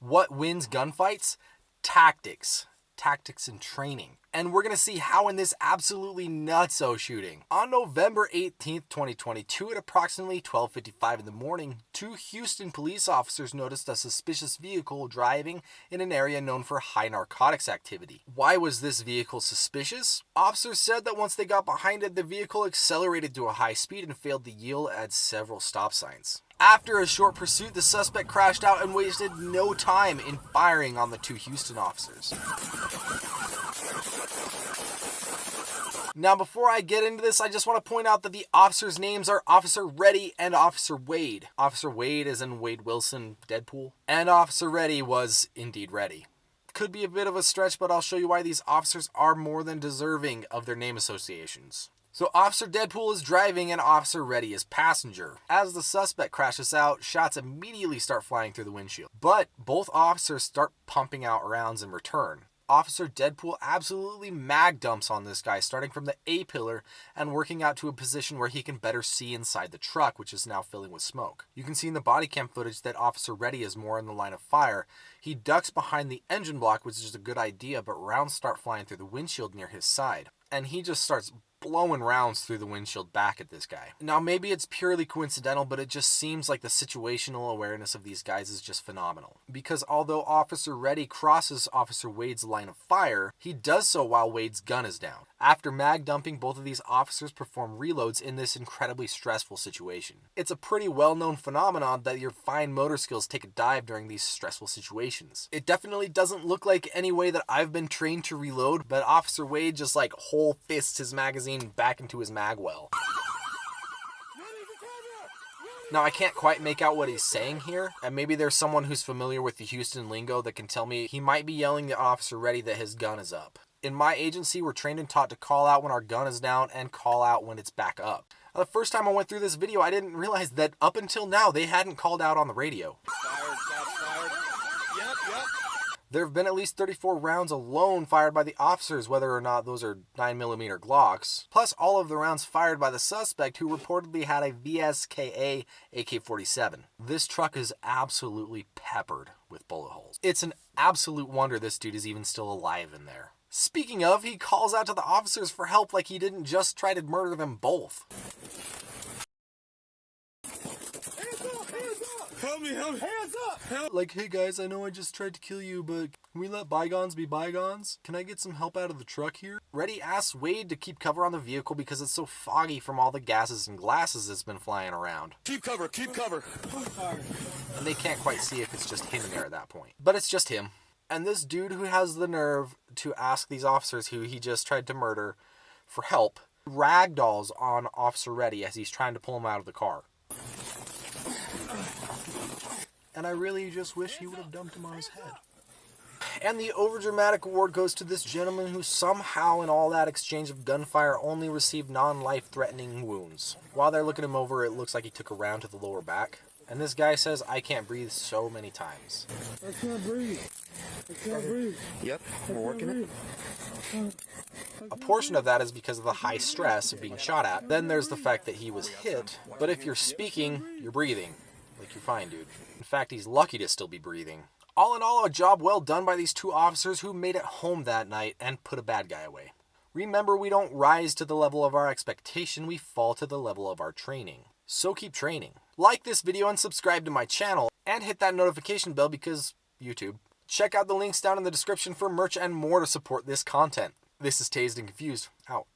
What wins gunfights? Tactics. Tactics and training. And we're going to see how in this absolutely nutso shooting. On November 18th, 2022 at approximately 12:55 in the morning, 2 Houston police officers noticed a suspicious vehicle driving in an area known for high narcotics activity. Why was this vehicle suspicious? Officers said that once they got behind it, the vehicle accelerated to a high speed and failed to yield at several stop signs. After a short pursuit, the suspect crashed out and wasted no time in firing on the 2 Houston officers. Now, before I get into this, I just want to point out that the officers' names are Officer Reddy and Officer Wade. Officer Wade is in Wade Wilson, Deadpool, and Officer Reddy was indeed Reddy. Could be a bit of a stretch, but I'll show you why these officers are more than deserving of their name associations. So Officer Deadpool is driving and Officer Reddy is passenger. As the suspect crashes out, shots immediately start flying through the windshield. But both officers start pumping out rounds in return. Officer Deadpool absolutely mag dumps on this guy, starting from the A-pillar and working out to a position where he can better see inside the truck, which is now filling with smoke. You can see in the body cam footage that Officer Reddy is more in the line of fire. He ducks behind the engine block, which is a good idea, but rounds start flying through the windshield near his side. And he just starts blowing rounds through the windshield back at this guy. Now, maybe it's purely coincidental, but it just seems like the situational awareness of these guys is just phenomenal. Because although Officer Reddy crosses Officer Wade's line of fire, he does so while Wade's gun is down. After mag dumping, both of these officers perform reloads in this incredibly stressful situation. It's a pretty well-known phenomenon that your fine motor skills take a dive during these stressful situations. It definitely doesn't look like any way that I've been trained to reload, but Officer Wade just like whole fists his magazine back into his mag well. Now, I can't quite make out what he's saying here, and maybe there's someone who's familiar with the Houston lingo that can tell me. He might be yelling at Officer Reddy that his gun is up. In my agency, we're trained and taught to call out when our gun is down and call out when it's back up. Now, the first time I went through this video, I didn't realize that up until now, they hadn't called out on the radio. Fired, shots fired. Yep. There have been at least 34 rounds alone fired by the officers, whether or not those are 9mm Glocks, plus all of the rounds fired by the suspect, who reportedly had a VSKA AK-47. This truck is absolutely peppered with bullet holes. It's an absolute wonder this dude is even still alive in there. Speaking of, he calls out to the officers for help like he didn't just try to murder them both. Help me. Hands up. Help. Like, hey guys, I know I just tried to kill you, but can we let bygones be bygones? Can I get some help out of the truck here? Reddy asks Wade to keep cover on the vehicle because it's so foggy from all the gases and glasses that's been flying around. Keep cover. And they can't quite see if it's just him there at that point. But it's just him. And this dude who has the nerve to ask these officers who he just tried to murder for help ragdolls on Officer Reddy as he's trying to pull him out of the car. And I really just wish he would have dumped him on his head. And the overdramatic award goes to this gentleman who somehow in all that exchange of gunfire only received non-life-threatening wounds. While they're looking him over, it looks like he took a round to the lower back. And this guy says, "I can't breathe," so many times. I can't breathe. Yep, we're working it. A portion of that is because of the high stress of being shot at. Then there's the fact that he was hit. But if you're speaking, you're breathing. Like, you're fine, dude. In fact, he's lucky to still be breathing. All in all, a job well done by these 2 officers who made it home that night and put a bad guy away. Remember, we don't rise to the level of our expectation, we fall to the level of our training. So keep training. Like this video and subscribe to my channel, and hit that notification bell because YouTube. Check out the links down in the description for merch and more to support this content. This is Tased and Confused, out.